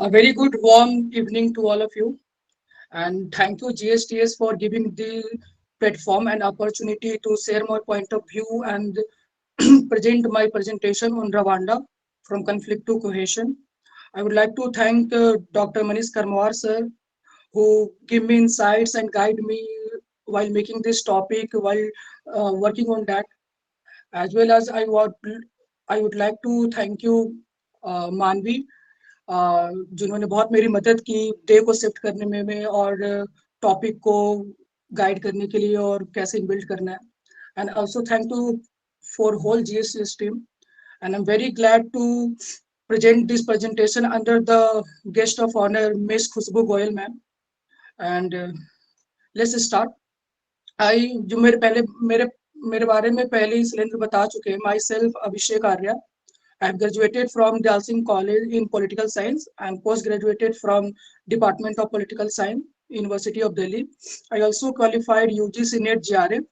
A very good warm evening to all of you, and thank you GSTS for giving the platform and opportunity to share my point of view and present my presentation on Rwanda from conflict to cohesion. I would like to thank Dr. Manish Karmawar sir who give me insights and guide me while making this topic while working on that, as well as I would like to thank you Manvi जिन्होंने बहुत मेरी मदद की day को shift करने में और topic को गाइड करने के लिए और कैसे बिल्ड करना है. And also thank to for whole GSTS team. And I'm very glad to present this presentation under the guest of honor, Miss Khushbu Goyal ma'am. And let's start. I जो मेरे बारे में पहले ही सिलेंडर बता चुके हैं. Myself Abhishek Arya. I have graduated from Dalsing College in Political Science and post-graduated from Department of Political Science, University of Delhi. I also qualified UGC NET GRF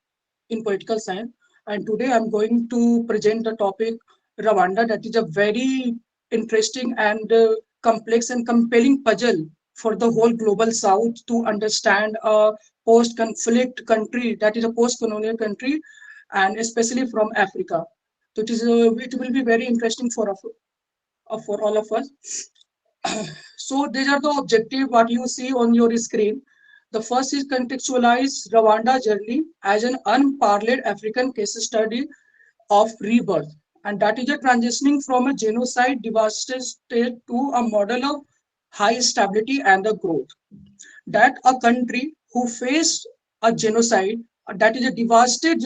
in Political Science. And today I'm going to present the topic Rwanda, that is a very interesting and complex and compelling puzzle for the whole global South to understand a post-conflict country, that is a post-colonial country, and especially from Africa. So it will be very interesting for all of us. So these are the objective what you see on your screen. The first is contextualize Rwanda journey as an unparalleled African case study of rebirth, and that is a transitioning from a genocide devastated state to a model of high stability and the growth. That a country who faced a genocide, that is a devastated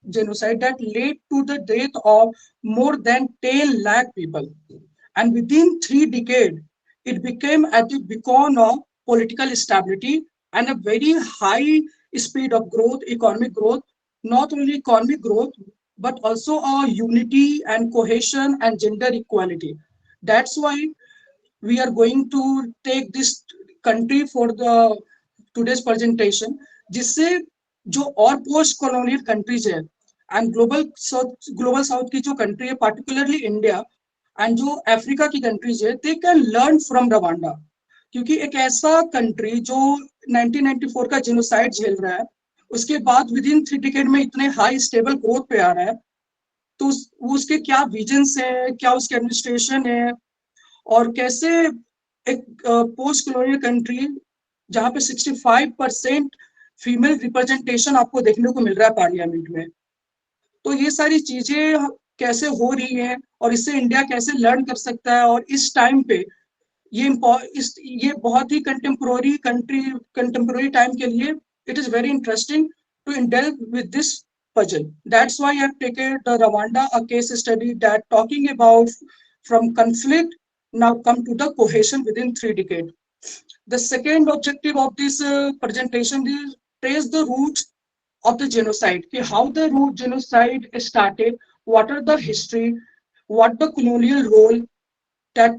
genocide that led to the death of more than 10 lakh people. And within 3 decades, it became at the beacon of political stability and a very high speed of growth, economic growth, not only economic growth, but also a unity and cohesion and gender equality. That's why we are going to take this country for the today's presentation, जिससे जो और post colonial countries है and global south की जो country है, particularly India and जो Africa की countries है, they can learn from Rwanda. क्योंकि एक ऐसा कंट्री जो 1994 का जेनोसाइड झेल रहा है, उसके बाद विद इन 3 डिकेड में इतने हाई स्टेबल ग्रोथ पे आ रहा है, तो उसके क्या विजन्स है, क्या उसके एडमिनिस्ट्रेशन है, और कैसे एक पोस्ट कॉलोनियल कंट्री जहां पे 65% फीमेल रिप्रेजेंटेशन आपको देखने को मिल रहा है पार्लियामेंट में, तो ये सारी चीजें कैसे हो रही हैं और इससे इंडिया कैसे लर्न कर सकता है. और इस टाइम पे ये बहुत ही कंटेम्प्रोरी टाइम के लिए it is very interesting to indulge with this puzzle. That's why I have taken the Rwanda, a case study that talking about from conflict now come to the cohesion within 3 decades. The second objective of this presentation is trace the roots of the genocide. How the root genocide started, what are the history, what the colonial role that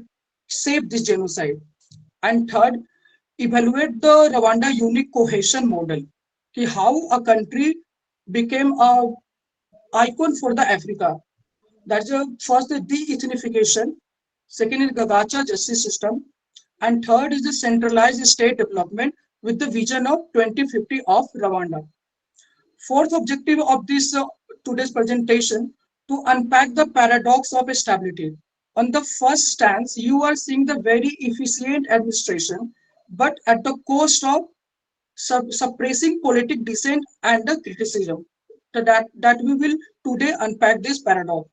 shaped this genocide. And third, evaluate the Rwanda unique cohesion model. How a country became a icon for the Africa. That's the first, the de-ethnification. Second is Gagacha justice system. And third is the centralized state development with the vision of 2050 of Rwanda. Fourth objective of this today's presentation, to unpack the paradox of stability. On the first stance, you are seeing the very efficient administration, but at the cost of suppressing politic dissent and the criticism. So that we will today unpack this paradox.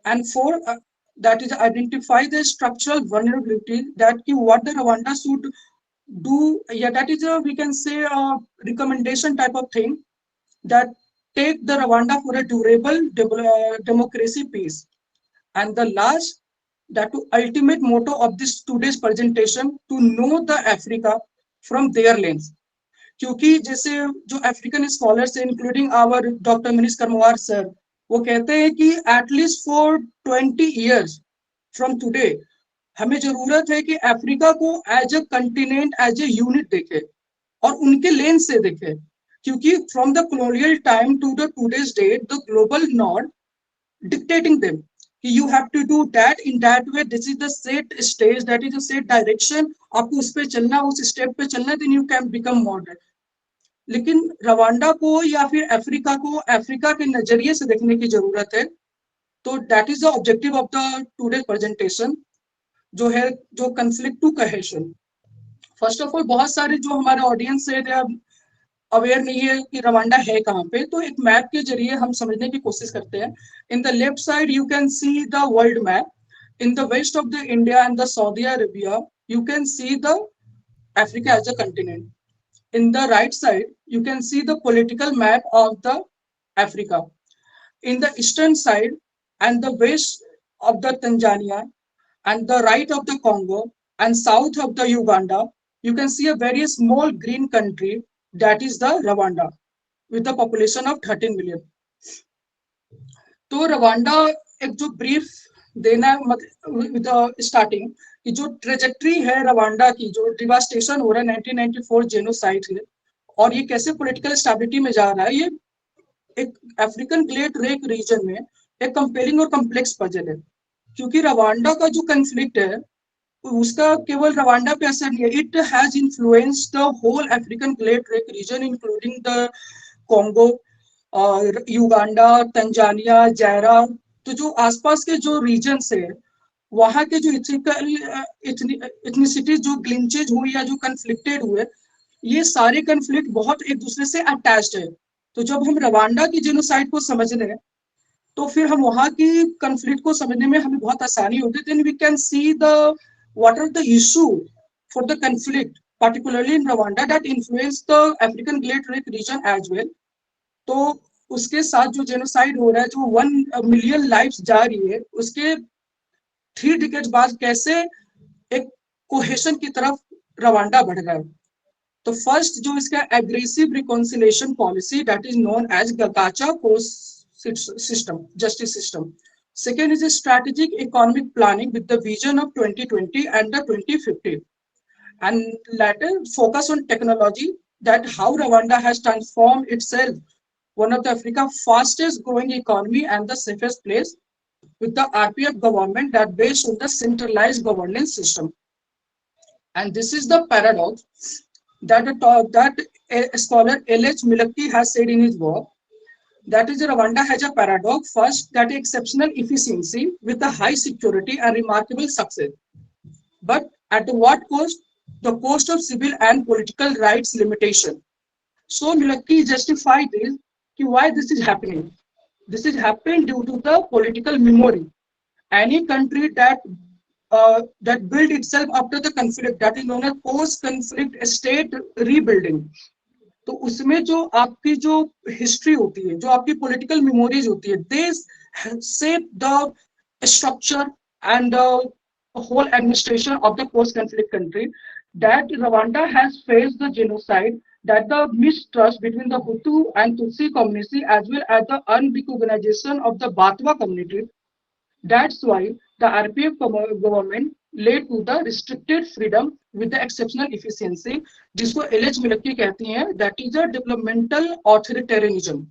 And four, that is identify the structural vulnerability that what the Rwanda should do. Yeah, that is a, we can say, a recommendation type of thing that take the Rwanda for a durable democracy peace. And the last, that ultimate motto of this today's presentation, to know the Africa from their lens. क्योंकि जैसे जो African scholars हैं including our doctor Manish Karamwar sir, वो कहते हैं कि at least for 20 years from today हमें जरूरत है कि अफ्रीका को as a continent, as a unit देखे और उनके लेंस से देखे. क्योंकि from the colonial time to the today's date the global north dictating them कि you have to do that in that way, this is the set stage, that is the set direction, आपको उस पे चलना, उस step पे चलना, then you can become modern. लेकिन Rwanda को या फिर अफ्रीका को अफ्रीका के नजरिए से देखने की जरूरत है. तो that is the objective of the today presentation, जो है जो conflict to cohesion. First of all बहुत सारे जो हमारे ऑडियंस है दे अवेयर नहीं है कि रवांडा है कहाँ पे, तो एक मैप के जरिए हम समझने की कोशिश करते हैं. In the left side you can see the world map. In the west of the India and the Saudi Arabia you can see the Africa as a continent. In the right side, you can see the political map of the Africa. In the eastern side and the west of the Tanzania and the right of the Congo and south of the Uganda, you can see a very small green country that is the Rwanda with a population of 13 million. तो Rwanda एक जो brief देना with starting कि जो trajectory है Rwanda की, जो devastation हो रहा है 1994 जेनोसाइड है और ये कैसे पॉलिटिकल स्टेबिलिटी में जा रहा है, ये एक अफ्रीकन ग्रेट लेक रीजन में एक कंपेलिंग और कम्प्लेक्स पजल है. क्योंकि रवांडा का जो कंफ्लिक्ट है उसका केवल रवांडा पे असर नहीं है, it has influenced the whole African great lake region including the Congo, Uganda, Tanzania, Zaire. तो जो आसपास के जो रीजन्स है वहां के जो इथनिसिटीज जो ग्लिंचेज हुई या जो कन्फ्लिक्टेड हुए, ये सारे कन्फ्लिक्ट बहुत एक दूसरे से अटैच्ड है. तो जब हम रवांडा की जेनोसाइड को समझ रहे हैं तो फिर हम वहां की कन्फ्लिक्ट को समझने में हमें बहुत आसानी होती है. Then we can see the what are the issue for the conflict particularly in Rwanda that influenced the African Great Lake region as well. तो उसके साथ जो जेनोसाइड हो रहा है, जो 1 मिलियन लाइफ्स जा रही है, उसके 3 डिकेड बाद कैसे एक कोहेशन की तरफ रवांडा बढ़ रहा है. तो फर्स्ट जो इसका aggressive reconciliation policy that is known as Gacaca court system, justice system. Second is a strategic economic planning with the vision of 2020 and the 2050. And latter focus on technology, that how Rwanda has transformed itself one of the Africa's fastest growing economy and the safest place with the RPF government that based on the centralized governance system. And this is the paradox that a scholar L.H. Milaki has said in his work, that is Rwanda has a paradox. First, that exceptional efficiency with a high security and remarkable success. But at what cost? The cost of civil and political rights limitation. So Milaki justified this, why this is happening. This is happening due to the political memory. Any country that built itself after the conflict, that is known as post-conflict state rebuilding. तो उसमें जो आपकी जो history होती है, जो आपकी political memories होती है, they shape the structure and the whole administration of the post conflict country. That Rwanda has faced the genocide, that the mistrust between the Hutu and Tutsi community as well as the unrecognition of the Batwa community. That's why the RPF government led to the restricted freedom with the exceptional efficiency, जिसको LH. मिलकी कहती हैं, that is a developmental authoritarianism.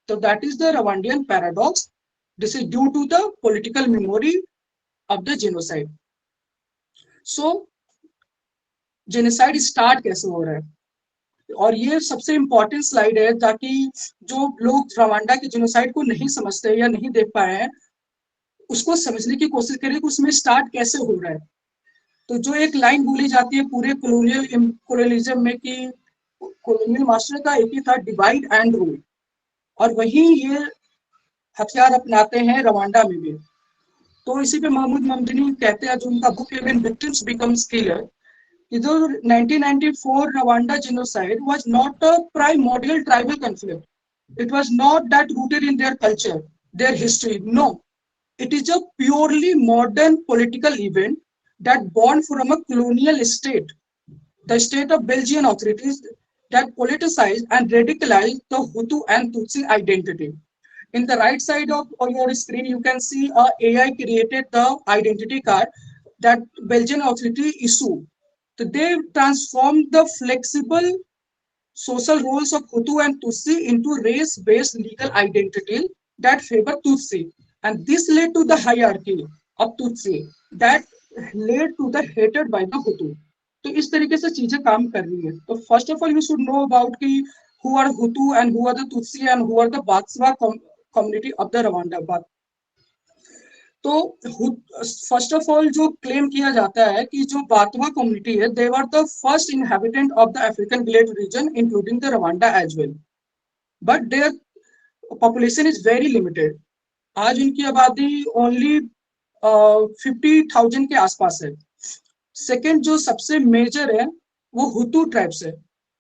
So that is the Rwandan paradox. This is due to the political memory of the genocide. So genocide start कैसे हो रहा है, और ये सबसे इंपॉर्टेंट स्लाइड है ताकि जो लोग रवांडा के जेनोसाइड को नहीं समझते या नहीं देख पाए हैं उसको समझने की कोशिश करें कि उसमें स्टार्ट कैसे हो रहा है. तो जो एक लाइन बोली जाती है पूरे कोलोनियलिज्म में कि कोलोनियल मास्टर का एक ही था, डिवाइड एंड रूल, और वही ये हथियार अपनाते हैं रवांडा में भी. तो इसी पे महमूद ममदनी कहते हैं, जो उनका बुक है when victims becomes killer, the 1994 Rwanda genocide was not a primordial tribal conflict. It was not that rooted in their culture, their history. No, it is a purely modern political event that born from a colonial state, the state of Belgian authorities that politicized and radicalized the Hutu and Tutsi identity. In the right side of your screen, you can see a AI created the identity card that Belgian authority issued. So they transformed the flexible social roles of Hutu and Tutsi into race-based legal identity that favor Tutsi. and this led to the hierarchy of Tutsi that led to the hated by the Hutu. तो इस तरीके से चीजें काम कर रही है. तो first of all you should know about कि who are Hutu and who are the Tutsi and who are the Batswa community of the Rwanda. तो फर्स्ट ऑफ ऑल जो क्लेम किया जाता है कि जो बातवा कम्युनिटी है, they were the first inhabitant of the African glade region including the Rwanda as well, but their population is very limited. आज उनकी आबादी ओनली 50,000 के आसपास है. सेकेंड जो सबसे मेजर है वो हुतू ट्राइब्स है.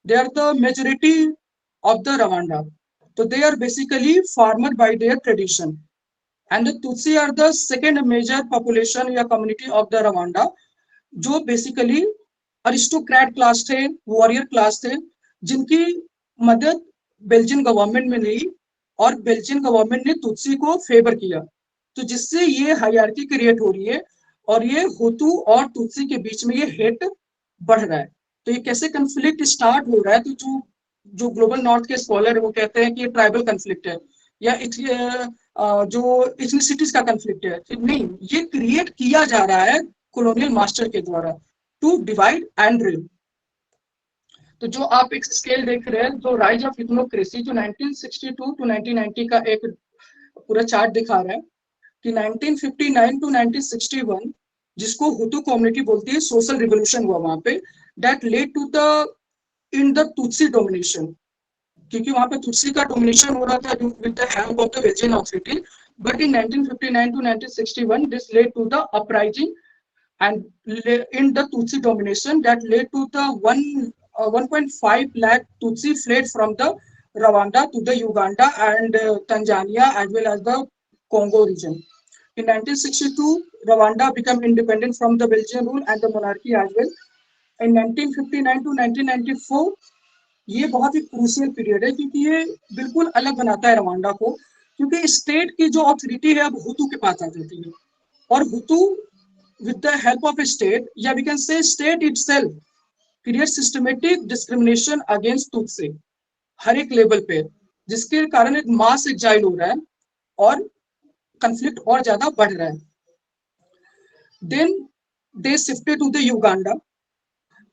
They are the majority of the Rwanda. तो they are basically farmer by their tradition. And the Tutsi are the second major population या community of the Rwanda, जो basically aristocrat class थे, warrior class थे, जिनकी मदद Belgian government में ली और Belgian government ने तुत्सी को फेवर किया. तो जिससे ये हायरार्की क्रिएट हो रही है और ये हुतू और तुत्सी के बीच में ये हेट बढ़ रहा है. तो ये कैसे कंफ्लिक्ट स्टार्ट हो रहा है? तो जो ग्लोबल नॉर्थ के स्कॉलर है वो कहते हैं कि ये ट्राइबल कंफ्लिक्ट है या जो इथनिसिटीज का कंफ्लिक्ट है. नहीं, ये क्रिएट किया जा रहा है कॉलोनियल मास्टर के द्वारा टू डिवाइड एंड रूल. तो जो आप एक स्केल देख रहे हैं, जो राइज ऑफ इथनोक्रेसी जो 1962 टू 1990 का एक पूरा चार्ट दिखा रहा है कि 1959 टू 1961 जिसको हुतू कम्युनिटी बोलती है, सोशल रिवोल्यूशन हुआ वहां पे, that led to the in the Tutsi domination, क्योंकि वहां पे तुत्सी का डोमिनेशन हो रहा था with the help of the Belgian authority. But in 1959 to 1961 this led to the uprising and in the Tutsi domination that led to the 1.5 lakh Tutsi fled from the Rwanda to the Uganda and Tanzania as well as the Congo region. In 1962, Rwanda became independent from the Belgian rule and the monarchy as well. In 1959 to 1994, ये बहुत ही crucial period है क्योंकि ये बिल्कुल अलग बनाता है Rwanda को, क्योंकि स्टेट की जो अथॉरिटी है अब हुतू के पास आ जाती है और हुतू with the help of a state, yeah, we can say state itself creates systematic discrimination against Tutsi हर एक लेवल पे, जिसके कारण एक मास एक्साइल हो रहा है और कंफ्लिक्ट और ज्यादा बढ़ रहा है. Then they shifted to the Uganda.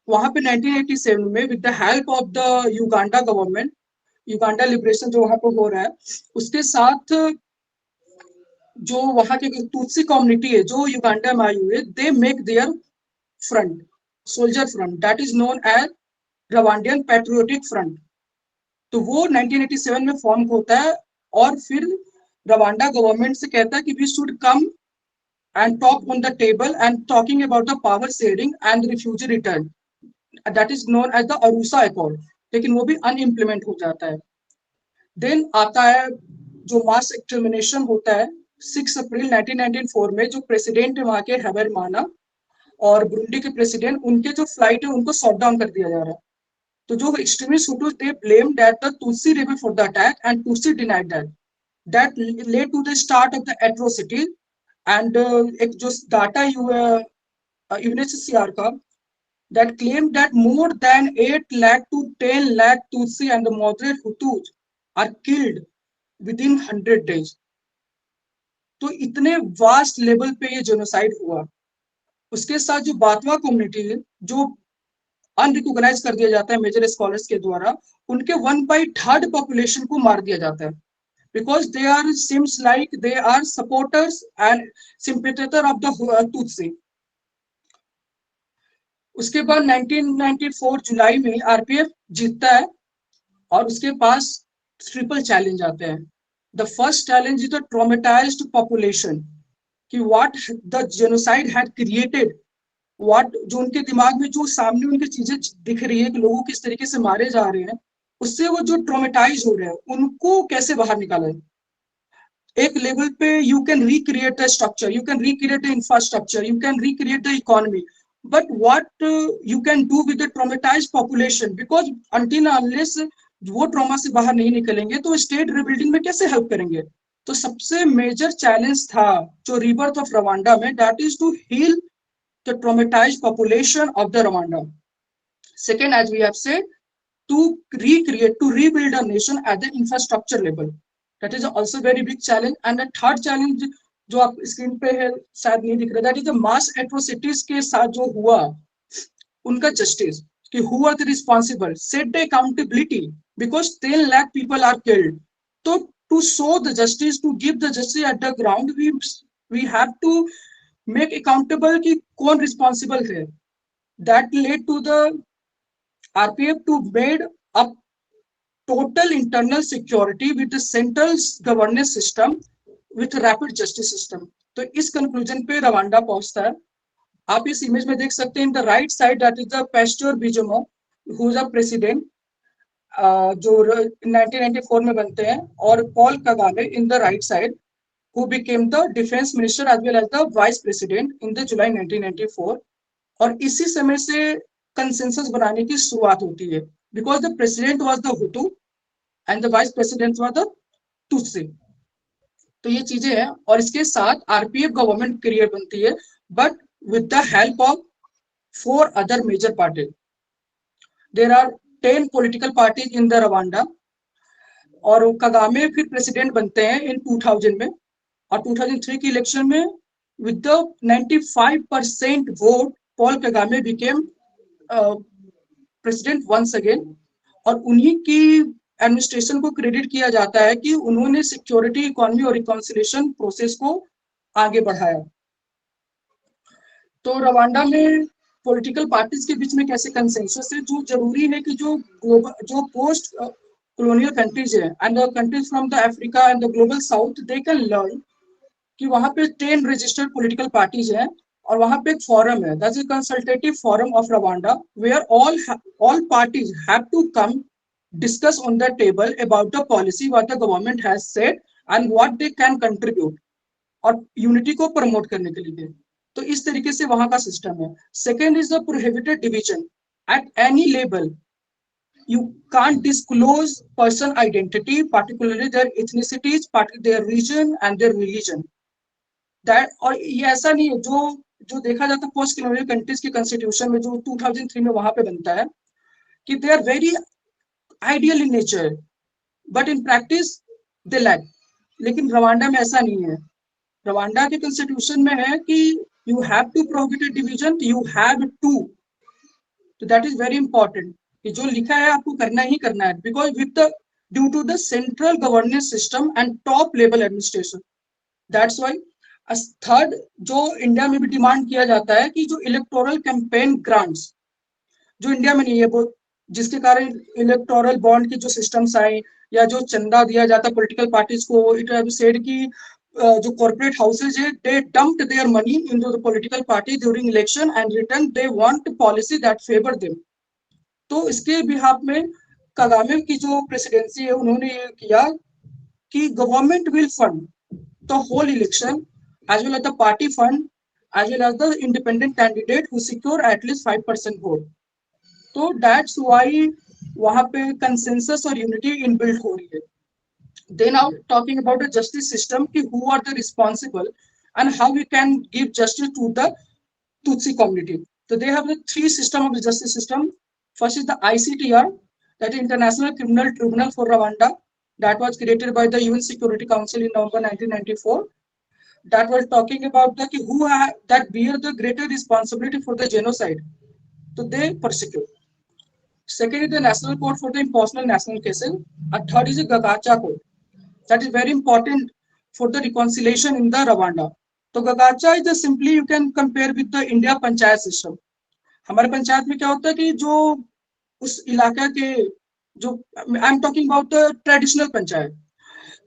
वहां पे 1987 में with the help of the Uganda government, Uganda liberation जो वहां पे हो रहा है, उसके साथ जो वहां की तुत्सी कम्युनिटी है जो युगांडा में आई हुई है, they make their front, soldier front, that is known as Rwandan patriotic front. तो वो 1987 में फॉर्म होता है और फिर रवांडा गवर्नमेंट से कहता है कि we should come and talk on the table and talking about the power sharing and refugee return, that is known as the Arusha Accord. लेकिन वो भी अनइम्प्लीमेंट हो जाता है. देन आता है जो मास एक्सटर्मिनेशन होता है 6 अप्रैल 1994 में. जो प्रेसिडेंट है वहां के हैबरमाना और बुरुंडी के प्रेसिडेंट, उनके जो फ्लाइट है उनको शॉट डाउन कर दिया जा रहा है. तो जो extremist Hutus they blame that the Tutsi rebel for the attack and Tutsi denied that led to the start of the atrocity. And एक जो डाटा यूएनएचसीआर का that claimed that more than 8 lakh to 10 lakh Tutsi and the moderate Hutus are killed within 100 days. तो इतने vast level पे ये genocide हुआ. उसके साथ जो बातवा कम्युनिटी है जो अनरिकॉग्नाइज कर दिया जाता है मेजर स्कॉलर्स के द्वारा, उनके 1/3 पॉपुलेशन को मार दिया जाता है because they are seems like they are supporters and sympathiser of the Tutsi. उसके बाद 1994 जुलाई में आरपीएफ जीतता है और उसके पास ट्रिपल चैलेंज आते हैं. The first challenge is the traumatised population, कि what the genocide had created, what जो उनके दिमाग में जो सामने उनकी चीजें दिख रही है कि लोगों किस तरीके से मारे जा रहे हैं, उससे वो जो ट्रॉमेटाइज हो रहे हैं उनको कैसे बाहर निकाला है. एक लेवल पे you can recreate the structure, you can recreate the infrastructure, you can recreate the economy, but what you can do with the traumatized population, because until unless वो ट्रॉमा से बाहर नहीं निकलेंगे तो स्टेट रिबिल्डिंग में कैसे help करेंगे. तो सबसे मेजर चैलेंज था जो रीबर्थ ऑफ रवांडा में, that is to heal the traumatised population of the Rwanda. Second, as we have said, to recreate, to rebuild a nation at the infrastructure level. That is also very big challenge. And the third challenge जो आप screen पे है, शायद नहीं दिख रहा, that is the mass atrocities के साथ जो हुआ उनका जस्टिस, कि who are the responsible, set the accountability, because 10 lakh people are killed. So to show the justice, to give the justice at the ground, we have to make accountable कि कौन responsible है. That led to the RPF to made up total internal security with the central governance system with rapid justice system. तो इस conclusion पे Rwanda पहुंचता है. आप इस इमेज में देख सकते हैं in the right side that is the Pasteur Bizimungu who is a president जो 1994 में बनते हैं, और Paul Kagame in the right side who became the defense minister as well as the vice president in the July 1994. और इसी समय से consensus बनाने की शुरुआत होती है, because the president was the Hutu and the vice president was the Tutsi. तो ये चीजें हैं, और इसके साथ आरपीएफ गवर्नमेंट क्रिएट बनती है, but with the help of 4 other major parties. There are 10 political parties in the Rwanda. और कगामे फिर प्रेसिडेंट बनते हैं इन 2000 में, और 2003 की इलेक्शन में with the 95% vote Paul Kagame became president once again. और उन्हीं की एडमिनिस्ट्रेशन को क्रेडिट किया जाता है कि उन्होंने सिक्योरिटी, इकोनॉमी और रिकॉन्सिलिएशन प्रोसेस को आगे बढ़ाया. तो रवांडा में पॉलिटिकल पार्टीज के बीच में कैसे कंसेंसस है, जो जरूरी है कि जो पोस्ट colonial countries है and the countries from the Africa and the global south, they can learn कि वहां पे 10 registered political parties हैं, और वहां पे एक forum है, that's a consultative forum of Rwanda, where all parties have to come discuss on the table about the policy what the government has said and what they can contribute, और unity को promote करने के लिए. तो इस तरीके से वहां का सिस्टम है. Second is the prohibited division at any level. You can't disclose person identity, particularly their ethnicities, their region and their religion. That, और ये ऐसा नहीं है जो देखा जाता है पोस्ट कॉलोनियल कंट्रीज के कॉन्स्टिट्यूशन में, जो 2003 में वहां पे बनता है, कि they are very ideal in nature but in practice they lack. लेकिन रवांडा में ऐसा नहीं है. रवांडा के कॉन्स्टिट्यूशन में है कि you have to prohibit division, you have to. तो दैट इज वेरी इंपॉर्टेंट कि जो लिखा है आपको करना ही करना है, because with the due to the central governance system and top level administration. That's why third जो इंडिया में भी डिमांड किया जाता है कि जो इलेक्टोरल कैंपेन ग्रांट्स, जो इंडिया में नहीं है, वो जिसके कारण इलेक्टोरल बॉन्ड के जो सिस्टम्स आए, या जो चंदा दिया जाता है पॉलिटिकल पार्टीज को, इट हैव सेड कि जो कॉर्पोरेट हाउसेज है, they dumped their money into the political party during election and return they want policy that favour them. तो इसके बिहाफ में कगामे की जो प्रेसिडेंसी है, उन्होंने ये किया कि government will fund the whole election as well as the party fund as well as the independent candidate who secure at least 5% vote. तो दैट्स व्हाई वहां पे कंसेंसस और यूनिटी इनबिल्ट हो रही है. They now talking about the justice system, ki who are the responsible and how we can give justice to the Tutsi community. So they have the 3 system of the justice system. First is the ICTR, that is International Criminal Tribunal for Rwanda, that was created by the UN Security Council in November 1994. That was talking about the who that bear the greater responsibility for the genocide, so they persecute. Second is the National Court for the Impersonal National Cases. And third is the Gagacha Court. That is very important for the reconciliation in the Rwanda. तो गगाचा is the simply you can compare with the India panchayat system. हमारे पंचायत में क्या होता है कि जो उस इलाका के जो I am talking about the traditional panchayat,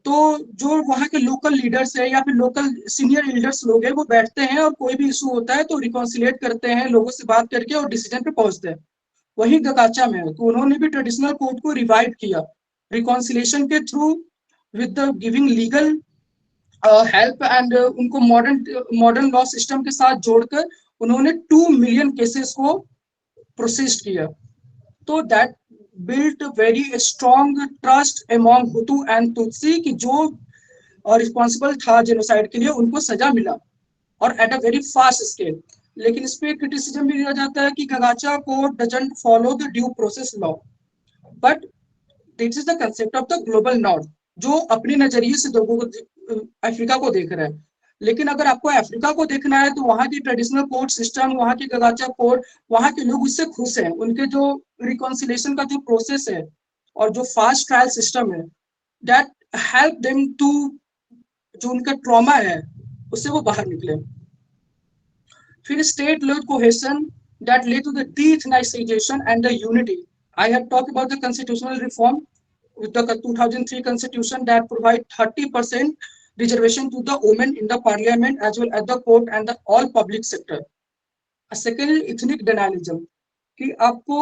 तो जो वहाँ के लोकल लीडर्स है या फिर लोकल सीनियर लीडर्स लोग हैं, वो बैठते हैं और कोई भी इशू होता है तो रिकॉन्सिलेट करते हैं, लोगों से बात करके और डिसीजन पे पहुंचते हैं. वही गगाचा में है. तो उन्होंने भी ट्रेडिशनल कोड को रिवाइव किया रिकॉन्सिलेशन के through with the giving legal help and उनको मॉडर्न लॉ सिस्टम के साथ जोड़कर उन्होंने 2 मिलियन केसेस को प्रोसेस किया. तो that built very strong trust among हुतू and Tutsi कि जो रिस्पॉन्सिबल था जेनोसाइड के लिए उनको सजा मिला, और at a very fast scale. लेकिन इस पे क्रिटिसिज्म भी दिया जाता है कि Gacaca code doesn't follow the due process law, but this is the concept of the global north. जो अपने नजरिए से लोगों को अफ्रीका को देख रहा है। लेकिन अगर आपको अफ्रीका को देखना है तो वहाँ की ट्रेडिशनल कोर्ट सिस्टम, वहाँ की गगाचा कोर्ट, वहाँ के लोग उससे खुश हैं। उनके जो रिकॉन्सिलेशन का जो प्रोसेस है और जो फास्ट ट्रायल सिस्टम है, दैट हेल्प देम टू, जो उनका ट्रॉमा है उससे वो बाहर निकले। फिर state led cohesion that led to the de-ethnicization and the unity. I have talked about the constitutional reform with the 2003 constitution that provide 30% reservation to the women in the parliament as well as the court and the all public sector. A second, ethnic denialism, कि आपको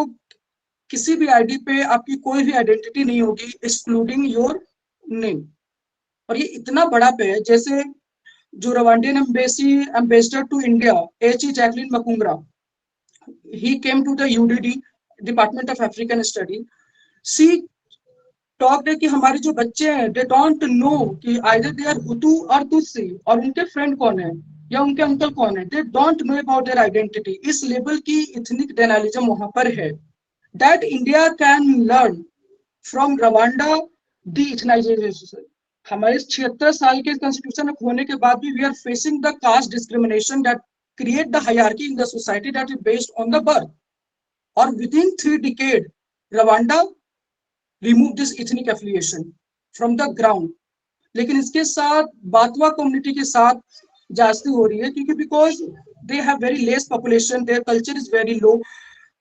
किसी भी ID पे आपकी कोई भी identity नहीं होगी एक्सक्लूडिंग योर नेम। और ये इतना बड़ा पे है, जैसे जो Rwandan ambassador to India H Jacqueline Mukangira, he came to the UDD, Department of African Study. She talked है कि हमारे जो बच्चे हैं they don't know कि either they are Hutu or Tutsi, और उनके फ्रेंड कौन है या उनके अंकल कौन है, they don't know about their identity. इस लेवल की ethnic denialism वहां पर है। That India can learn from Rwanda de-ethnization. हमारे 76 साल के कॉन्स्टिट्यूशन होने के बाद भी we are facing the caste discrimination that create the hierarchy in the society that is based on the birth. Or within 3 decades, Rwanda removed this ethnic affiliation from the ground. लेकिन इसके साथ बातवा community के साथ जास्ती हो रही है, क्योंकि because they have very less population, their culture is very low,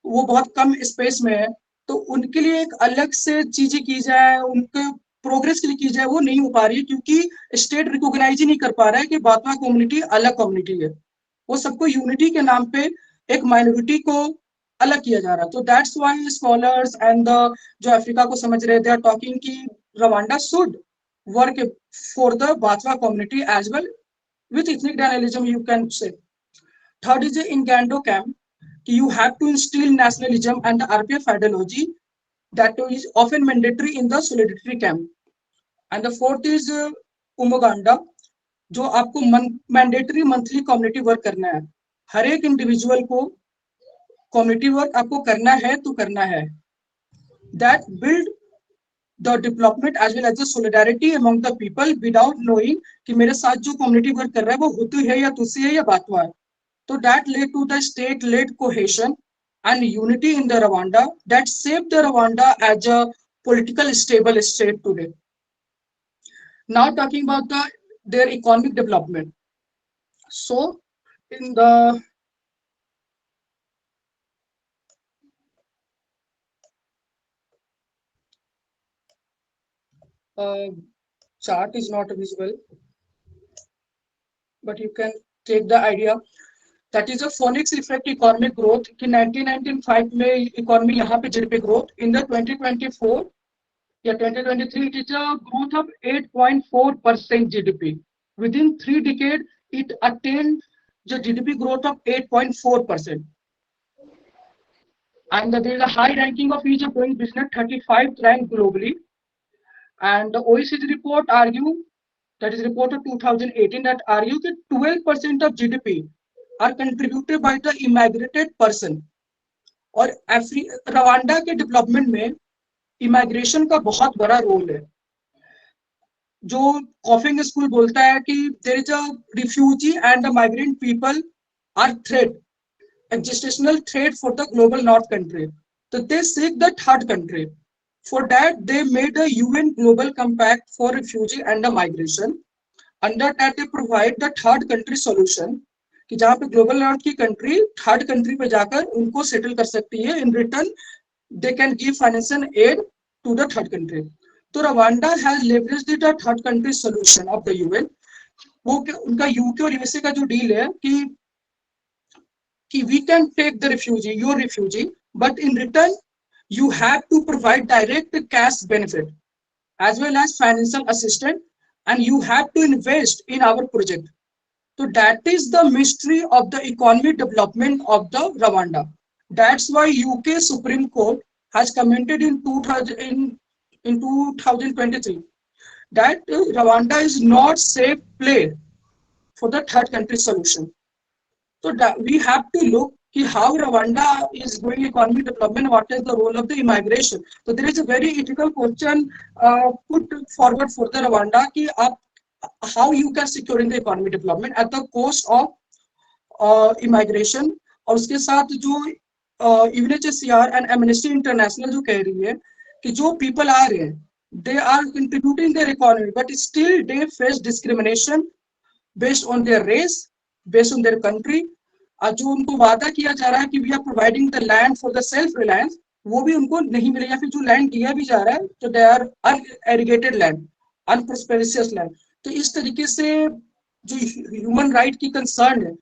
वो बहुत कम स्पेस में है, तो उनके लिए एक अलग से चीजें की जाए, उनके प्रोग्रेस के लिए की जाए, वो नहीं हो पा रही है, क्योंकि स्टेट रिकॉग्नाइज ही नहीं कर पा रहा है कि बातवा कम्युनिटी अलग कम्युनिटी है। वो सबको यूनिटी के नाम पे एक माइनॉरिटी को अलग किया जा रहा है। तो that's why scholars and the जो अफ्रीका को समझ रहे, दे आर टॉकिंग कि Rwanda should work for the Batwa community as well with ethnic denialism, you can say. Third is in Gando camp, you have to instill nationalism and the RPF ideology that is often mandatory in the solidarity camp. And the fourth is Umuganda, जो आपको mandatory monthly community work करना है। हर एक individual को community work आपको करना है तो करना है। That build the development as well as the solidarity among the people without knowing कि मेरे साथ जो कम्युनिटी वर्क कर रहा है वो हुतू है या तुसी है या बातवा है। तो that led to the state led cohesion and unity in the Rwanda that saved the Rwanda as a political stable state today. Now talking about their economic development. So in the chart is not visible, but you can take the idea. That is a phonics effect economic growth कि 1995 में economy यहाँ पे GDP growth, in the 2024 या 2023 it is a growth of 8.4% GDP. Within 3 decades it attained the GDP growth of 8.4%. And there is a high ranking of ease of doing business, 35th rank globally. And the OECD report argue, that is report of 2018, that argue that 12% of GDP are contributed by the immigrated person. और Rwanda के development में immigration का बहुत बड़ा role है। जो coughing school बोलता है कि there is a refugee and the migrant people are threat, existential threat for the global north country. So they seek the third country. For that, they made a UN Global Compact for refugee and the migration. Under that, they provide the third country solution, कि जहाँ पे global north की country third country पे जाकर उनको settle कर सकती है, in return they can give financial aid to the third country. तो Rwanda has leveraged the third country solution of the UN. वो उनका यूके और यूएसए का जो डील है कि we can take the refugee, your refugee, but in return you have to provide direct cash benefit as well as financial assistance, and you have to invest in our project. So that is the mystery of the economic development of the Rwanda. That's why UK Supreme Court has commented in 2023 that Rwanda is not safe play for the third country solution. So we have to look how Rwanda is doing economic development, what is the role of the immigration. So there is a very ethical question put forward for the Rwanda कि आप how you can secure in the economic development at the cost of immigration. और उसके साथ जो UNHCR and Amnesty International जो कह रही है कि जो people आ रहे हैं they are contributing their economy but still they face discrimination based on their race, based on their country. जो उनको वादा किया जा रहा है कि we are providing the land for the self reliance, वो भी उनको नहीं मिले, या फिर जो लैंड दिया भी जा रहा है तो दे आर अनएरिगेटेड लैंड, अनप्रॉस्पेरियस लैंड. तो इस तरीके से जो ह्यूमन राइट की कंसर्न है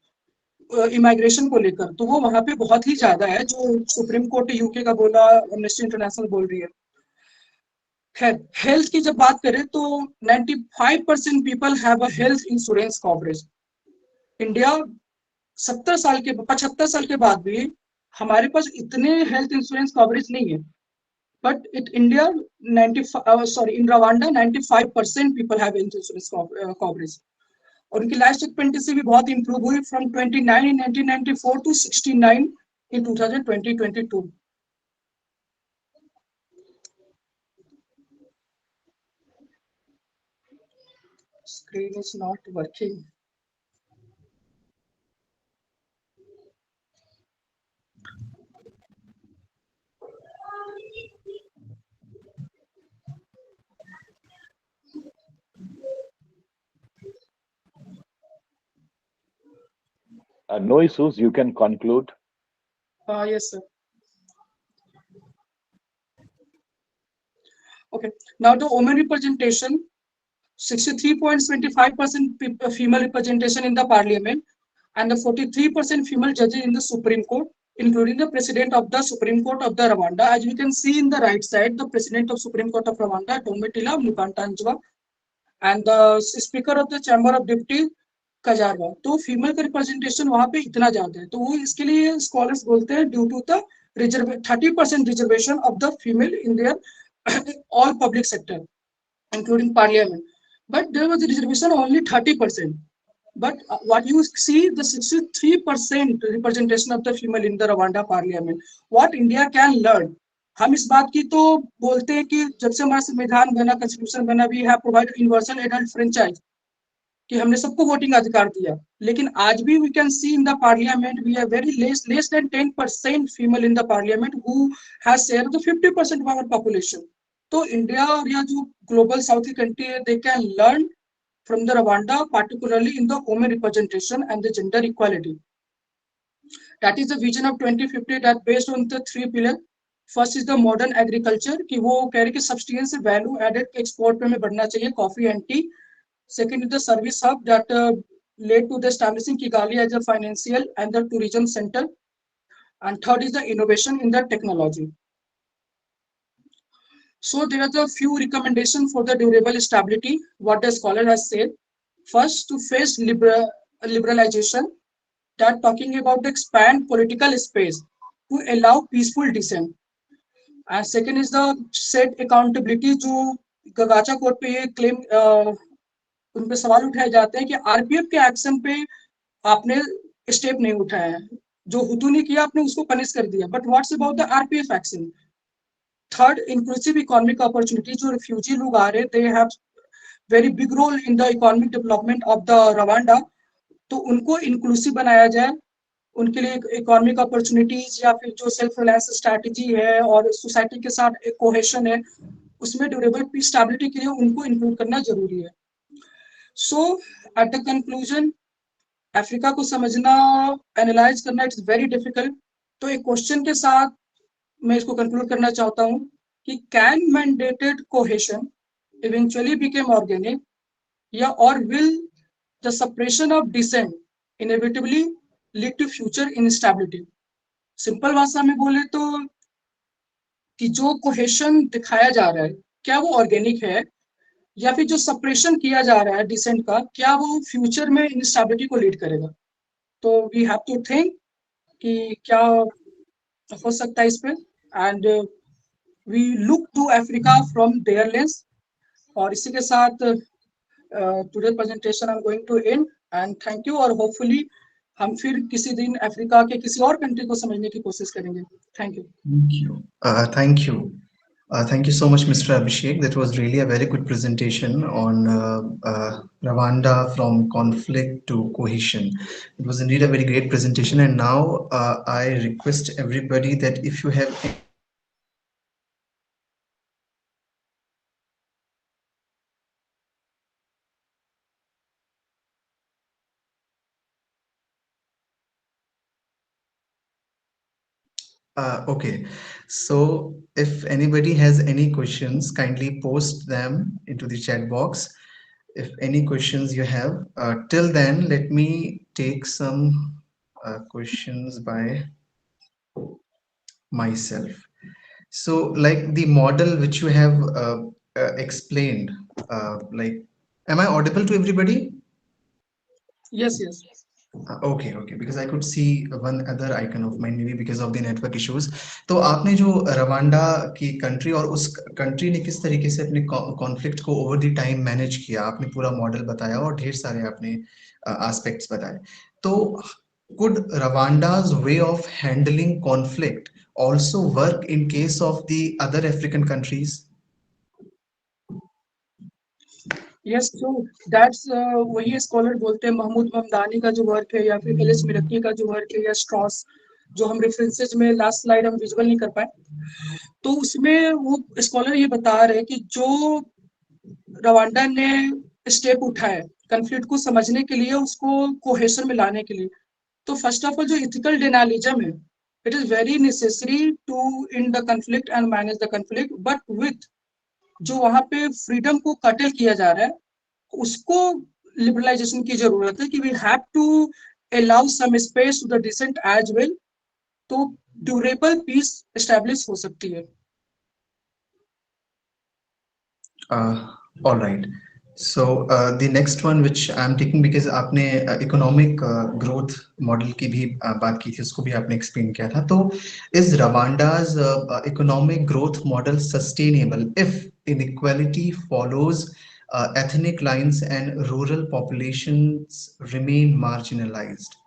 इमिग्रेशन को लेकर, तो वो वहां पे बहुत ही ज्यादा है, जो सुप्रीम कोर्ट यूके का बोला, एमनेस्टी इंटरनेशनल बोल रही है. खैर, हेल्थ की जब बात करें तो 95% people have a health insurance coverage. India 75 साल के बाद भी हमारे पास इतने हेल्थ इंश्योरेंस कवरेज नहीं है. But in India 90 in Rwanda 95% people have health insurance coverage. और उनकी लाइफ एक्सपेक्टेंसी भी बहुत इंप्रूव हुई from 29 in 1994 to 69 in 2022. Screen is not working. No issues, you can conclude. Yes, sir. Okay. Now the women representation, 63.25% female representation in the parliament, and the 43% female judges in the Supreme Court, including the president of the Supreme Court of the Rwanda. As you can see in the right side, the president of Supreme Court of Rwanda, Domitila Mukantanjwa, and the speaker of the Chamber of Deputies, कजारवा. तो female का representation वहां पे इतना ज्यादा है, तो वो इसके लिए स्कॉलर्स बोलते हैं due to the 30% reservation of the female in their all public sector including parliament. But there was a reservation only 30%. But what you see, the 63% representation of the female in the Rwanda parliament. What India can learn? हम इस बात की तो बोलते हैं कि जब से हमारा संविधान बना, कॉन्स्टिट्यूशन बना, we have provided universal adult franchise, कि हमने सबको वोटिंग अधिकार दिया. लेकिन आज भी we can see in the parliament we are very less than 10% female in the parliament who has share the 50% of our population. तो इंडिया और या जो ग्लोबल साउथ की कंट्री है, they can learn from the Rwanda, particularly in the women representation and the gender equality. That is the vision of 2050 that based on the 3 pillar. First is the modern agriculture, कि वो कह रहे कि substance से value added export पे हमें बढ़ना चाहिए, coffee and T. Second is the service hub that led to the establishing Kigali as a financial and the tourism center. And third is the innovation in the technology. So there are a few recommendations for the durable stability, what the scholar has said. First, to face liberalization, that talking about the expand political space to allow peaceful dissent. And second is the set accountability, जो गगाचा court पे ये claim उन पे सवाल उठाए जाते हैं कि आरपीएफ के एक्शन पे आपने स्टेप नहीं उठाया है, जो हुतू ने किया आपने उसको पनिश कर दिया, but what's about the RPF action. Third, inclusive economic opportunity, जो रिफ्यूजी लोग आ रहे हैं, they have very big role in the economic development of the Rwanda. तो उनको इंक्लूसिव बनाया जाए, उनके लिए इकोनॉमिक अपॉर्चुनिटीज या फिर जो सेल्फ रिलायंस स्ट्रैटेजी है और सोसाइटी के साथ एक कोहेशन है, उसमें ड्यूरेबल पीस स्टेबिलिटी के लिए उनको इंक्लूड करना जरूरी है. So at the conclusion, Africa को समझना, एनालाइज करना, इट्स वेरी डिफिकल्ट. तो एक क्वेश्चन के साथ मैं इसको कंक्लूड करना चाहता हूँ कि can mandated cohesion eventually became organic, या और will the suppression of dissent inevitably lead to future instability. Simple भाषा में बोले तो कि जो कोहेशन दिखाया जा रहा है, क्या वो ऑर्गेनिक है, या फिर जो सप्रेशन किया जा रहा है डिसेंट का, क्या वो फ्यूचर में इंस्टेबिलिटी को लीड करेगा. तो वी हैव टू थिंक कि क्या हो सकता है इस पे, and we look to Africa from their lens. और इसी के साथ today presentation I am going to end, and thank you. और होपफुली हम फिर किसी दिन अफ्रीका के किसी और कंट्री को समझने की कोशिश करेंगे। Thank you. Thank you. Thank you. Thank you so much, Mr. Abhishek. That was really a very good presentation on Rwanda from conflict to cohesion. It was indeed a very great presentation. And now I request everybody that if you have any questions related to okay, so if anybody has any questions, kindly post them into the chat box. If any questions you have, till then, let me take some questions by myself. So, like the model which you have explained, like, am I audible to everybody? Yes yes. Okay, because I could see one other icon of mine, maybe because of the network issues. तो आपने जो Rwanda की country और उस country ने किस तरीके से अपने कॉन्फ्लिक्ट को ओवर द टाइम मैनेज किया, आपने पूरा मॉडल बताया और ढेर सारे आपने एस्पेक्ट्स बताए. तो could Rwanda's way of handling conflict also work in case of the other African countries? Yes so that's वही स्कॉलर बोलते हैं, महमूद ममदानी का जो वर्क है या फिर एलिस मिरक्की का जो वर्क है या स्ट्रॉस, जो हम रेफरेंसेज में लास्ट स्लाइड हम विजुअल नहीं कर पाए, तो उसमें वो स्कॉलर ये बता रहे हैं कि जो रवांडा ने स्टेप उठाए कन्फ्लिक्ट को समझने के लिए, उसको कोहेशन में लाने के लिए, तो फर्स्ट ऑफ ऑल जो इथिकल डेनालिज्म है, it is very necessary to in the conflict and manage the conflict, but with जो वहां पे फ्रीडम को कटल किया जा रहा है, उसको लिबरलाइजेशन की जरूरत है कि we have to allow some space to the dissent as well, तो ड्यूरेबल पीस एस्टेब्लिश हो सकती है। Uh, all right. So the next one which I'm taking because आपने economic growth model की भी बात की थी, उसको भी आपने explain किया था. तो is Rwanda's economic growth model sustainable if inequality follows ethnic lines and rural populations remain marginalized?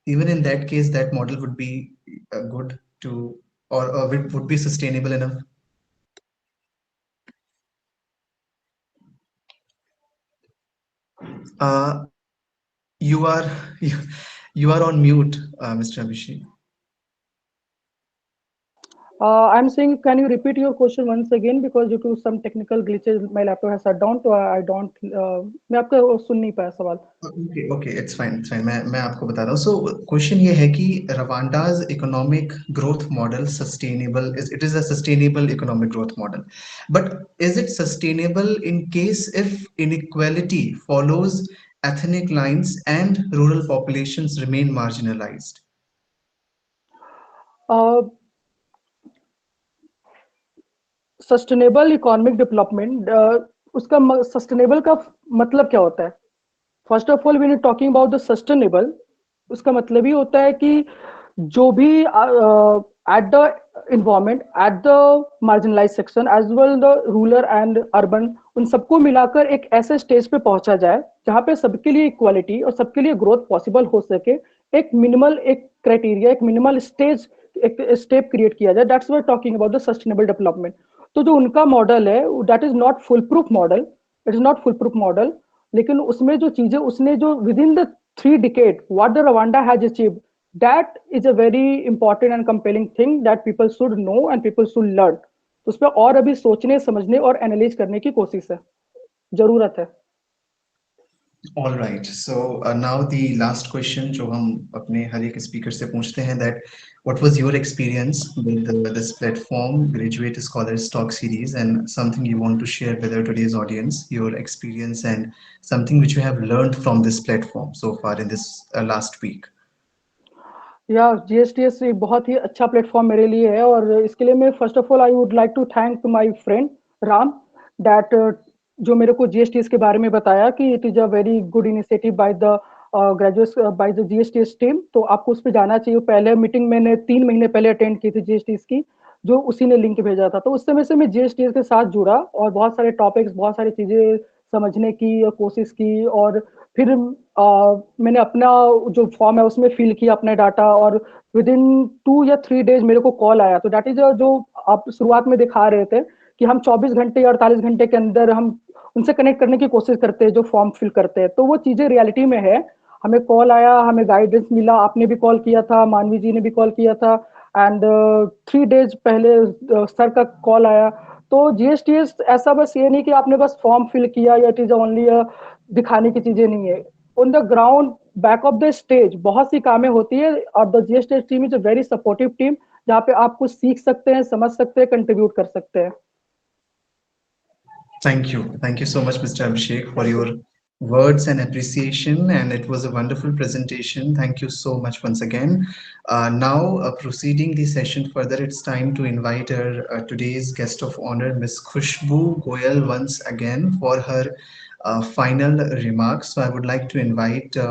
Even in that case, that model would be good to, or would be sustainable enough. You are you, you are on mute, Mr. Abhishek. I'm saying, can you repeat your question once again, because due to some technical glitches, my laptop has shut down, so I don't. मैं आपका सुन नहीं पाया सवाल। Okay, it's fine. मैं आपको बता रहा हूँ. So question ये है कि Rwanda's economic growth model sustainable is it is a sustainable economic growth model, but is it sustainable in case if inequality follows ethnic lines and rural populations remain marginalized? Sustainable economic development, उसका sustainable का मतलब क्या होता है? First of all, when you talking about the sustainable, उसका मतलब ही होता है कि जो भी at the environment, at the marginalize section as well the rural and urban, उन सबको मिलाकर एक ऐसे स्टेज पे पहुंचा जाए जहां पे सबके लिए इक्वालिटी और सबके लिए ग्रोथ पॉसिबल हो सके। एक मिनिमल, एक क्राइटेरिया, एक मिनिमल स्टेज, एक स्टेप क्रिएट किया जाए। That's what talking about the sustainable development. तो जो उनका मॉडल है, that is not full proof model, it is not full proof model, लेकिन उसमें जो चीजें उसने जो with in the 3 decade what the Rwanda has achieved, that is a very important and compelling thing that people should know and people should learn। तो उस पर और अभी सोचने, समझने और एनालाइज करने की कोशिश है, जरूरत है। All right. So now the last question जो हम अपने हर एक speaker से पूछते हैं, that what was your experience with this platform, Graduate Scholars Talk Series, and something you want to share with our today's audience, your experience and something which you have learned from this platform so far in this last week. या जीएसटीएस एक बहुत ही अच्छा platform मेरे लिए है, और इसके लिए मैं first of all I would like to thank my friend Ram, that जो मेरे को जीएसटीएस के बारे में बताया कि it is a very good initiative by the graduates, by the GSTS team. तो आपको उस पर जाना चाहिए। पहले मीटिंग मैंने 3 महीने पहले अटेंड की थी जीएसटीएस की, जो उसी ने लिंक भेजा था। तो उस समय से मैं जीएसटीएस के साथ जुड़ा और बहुत सारे टॉपिक्स, बहुत सारी चीजें समझने की कोशिश की, और फिर मैंने अपना जो फॉर्म है उसमें फिल किया अपने डाटा, और विद इन 2 या 3 डेज मेरे को कॉल आया। तो दैट इज जो आप शुरुआत में दिखा रहे थे कि हम 24 घंटे या 48 घंटे के अंदर हम उनसे कनेक्ट करने की कोशिश करते हैं जो फॉर्म फिल करते हैं, तो वो चीजें रियलिटी में है। हमें कॉल आया, हमें गाइडेंस मिला, आपने भी कॉल किया था, मानवी जी ने भी कॉल किया था, एंड 3 डेज पहले सर का कॉल आया। तो जीएसटीएस ऐसा बस ये नहीं कि आपने बस फॉर्म फिल किया या इट इज ओनली दिखाने की चीजें नहीं है। On the ground, back of the stage बहुत सी कामें होती है, और the GSTS team is a very supportive team, जहाँ पे आप कुछ सीख सकते हैं, समझ सकते हैं, कंट्रीब्यूट कर सकते हैं। Thank you. Thank you so much, Mr. Abhishek, for thank you. your words and appreciation. And it was a wonderful presentation. Thank you so much once again. Now, proceeding the session further, it's time to invite our today's guest of honor, Ms. Khushbu Goyal, once again for her final remarks. So I would like to invite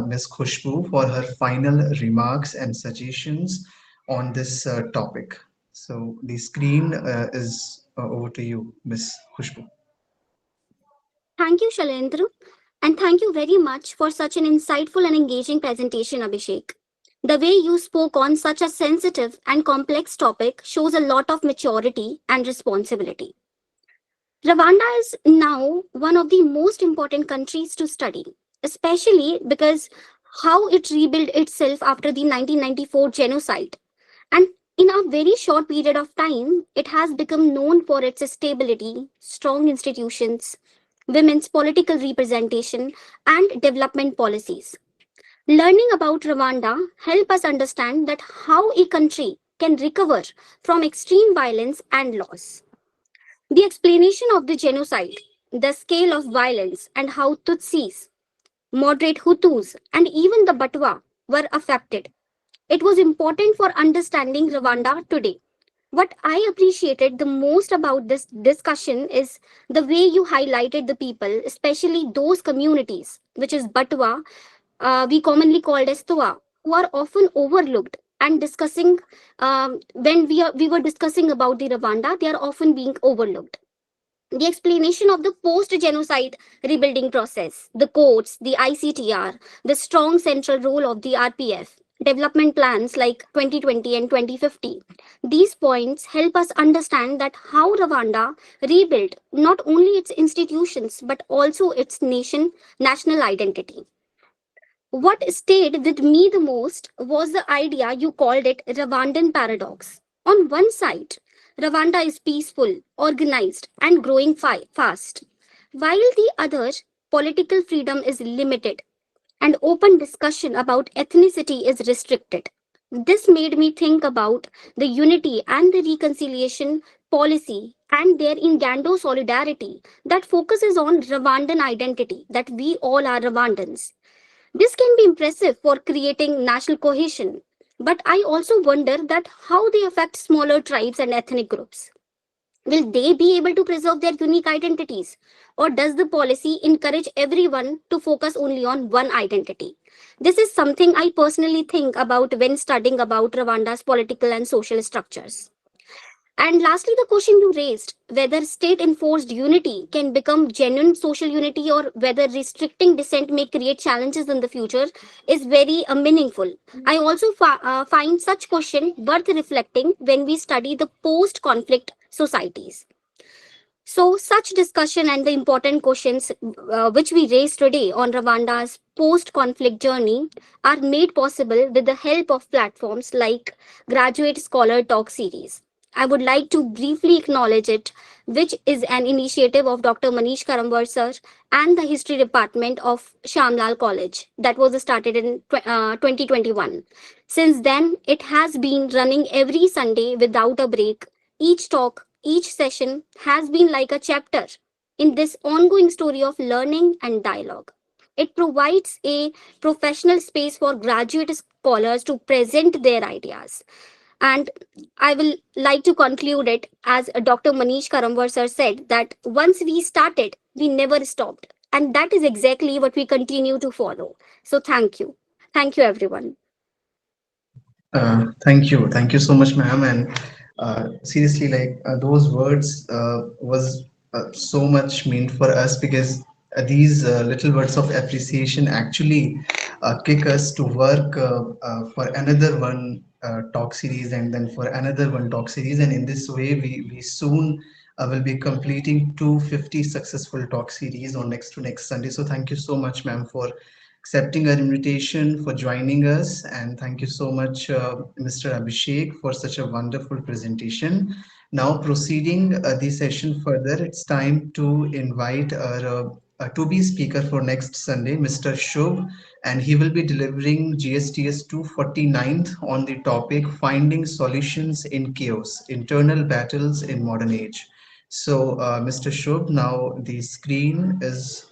Ms. Khushbu for her final remarks and suggestions on this topic. So the screen is over to you, Ms. Khushbu. Thank you, Shalendra, and thank you very much for such an insightful and engaging presentation, Abhishek. The way you spoke on such a sensitive and complex topic shows a lot of maturity and responsibility. Rwanda is now one of the most important countries to study, especially because how it rebuilt itself after the 1994 genocide. And in a very short period of time, it has become known for its stability, strong institutions, women's political representation, and development policies. Learning about Rwanda help us understand that how a country can recover from extreme violence and loss. The explanation of the genocide, the scale of violence, and how Tutsis, moderate Hutus, and even the Batwa were affected. It was important for understanding Rwanda today. What I appreciated the most about this discussion is the way you highlighted the people, especially those communities, which is Batwa, we commonly called as Tua, who are often overlooked. And discussing when we were discussing about the Rwanda, they are often being overlooked. The explanation of the post-genocide rebuilding process, the courts, the ICTR, the strong central role of the RPF, development plans like 2020 and 2050. These points help us understand that how Rwanda rebuilt not only its institutions but also its national identity. What stayed with me the most was the idea you called it Rwandan paradox. On one side, Rwanda is peaceful, organized, and growing fast, while the other, political freedom is limited and open discussion about ethnicity is restricted. This made me think about the unity and the reconciliation policy and their Ingando solidarity that focuses on Rwandan identity, that we all are Rwandans. This can be impressive for creating national cohesion, but I also wonder that how they affect smaller tribes and ethnic groups. Will they be able to preserve their unique identities? Or does the policy encourage everyone to focus only on one identity? This is something I personally think about when studying about Rwanda's political and social structures. And lastly, the question you raised, whether state enforced unity can become genuine social unity or whether restricting dissent may create challenges in the future, is very meaningful. I also find such question worth reflecting when we study the post-conflict societies. So, such discussion and the important questions which we raised today on Rwanda's post conflict journey are made possible with the help of platforms like Graduate Scholar Talk Series. I would like to briefly acknowledge it, which is an initiative of Dr. Manish Karamwar sir and the History Department of Shyam Lal College that was started in 2021. Since then, it has been running every Sunday without a break. Each talk, each session has been like a chapter in this ongoing story of learning and dialogue. It provides a professional space for graduate scholars to present their ideas. And I will like to conclude it as Dr. Manish Karamwar sir said that once we started, we never stopped. And that is exactly what we continue to follow. So thank you. Thank you, everyone. Thank you so much, ma'am. And seriously, like those words was so much meant for us because these little words of appreciation actually kick us to work for another one talk series and then for another one talk series. And in this way, we soon will be completing 250 successful talk series on next to next Sunday. So thank you so much, ma'am, for accepting our invitation, for joining us. And thank you so much, Mr. Abhishek, for such a wonderful presentation. Now, proceeding the session further, it's time to invite our to-be speaker for next Sunday, Mr. Shubh, and he will be delivering GSTS 249th on the topic Finding Solutions in Chaos, Internal Battles in Modern Age. So, Mr. Shubh, now the screen is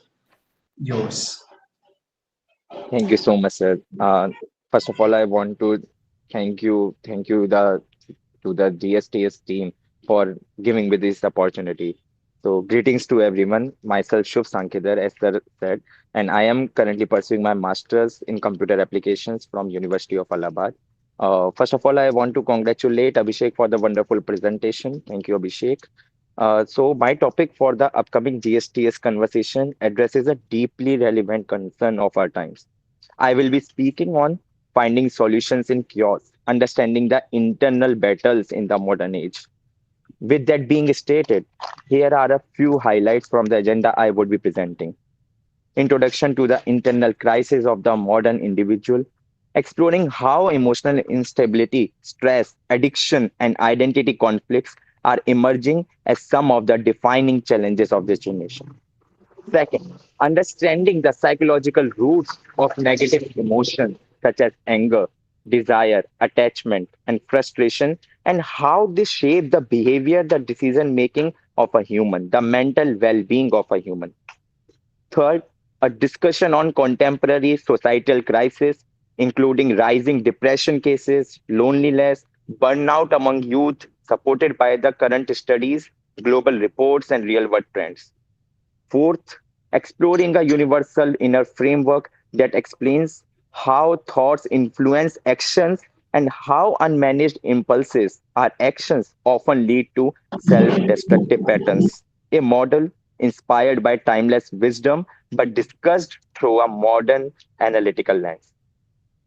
yours. Thank you so much, sir. First of all, I want to thank you to the GSTS team for giving me this opportunity. So, greetings to everyone. Myself, Shubh Sankidar, as sir said, and I am currently pursuing my master's in computer applications from University of Allahabad. First of all, I want to congratulate Abhishek for the wonderful presentation. Thank you, Abhishek. So, my topic for the upcoming GSTS conversation addresses a deeply relevant concern of our times. I will be speaking on finding solutions in chaos, understanding the internal battles in the modern age. With that being stated, here are a few highlights from the agenda I would be presenting. Introduction to the internal crisis of the modern individual, exploring how emotional instability, stress, addiction, and identity conflicts are emerging as some of the defining challenges of this generation. Second, understanding the psychological roots of negative emotions such as anger, desire, attachment, and frustration, and how they shape the behavior, the decision making of a human, the mental well being of a human. Third, a discussion on contemporary societal crisis, including rising depression cases, loneliness, burnout among youth, supported by the current studies, global reports, and real world trends. Fourth, exploring a universal inner framework that explains how thoughts influence actions and how unmanaged impulses or actions often lead to self destructive patterns. A model inspired by timeless wisdom but discussed through a modern analytical lens.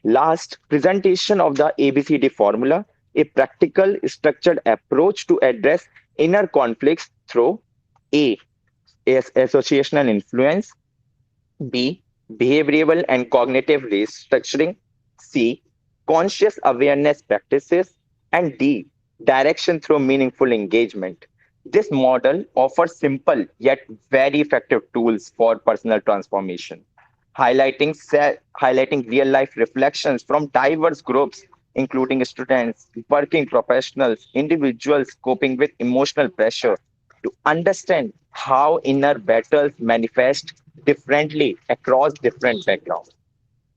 Last, presentation of the ABCD formula, a practical, structured approach to address inner conflicts through A. Associational influence, B. Behavioral and cognitive restructuring, C. Conscious awareness practices, and D. Direction through meaningful engagement. This model offers simple yet very effective tools for personal transformation, highlighting real life reflections from diverse groups, including students, working professionals, individuals coping with emotional pressure, to understand how inner battles manifest differently across different backgrounds.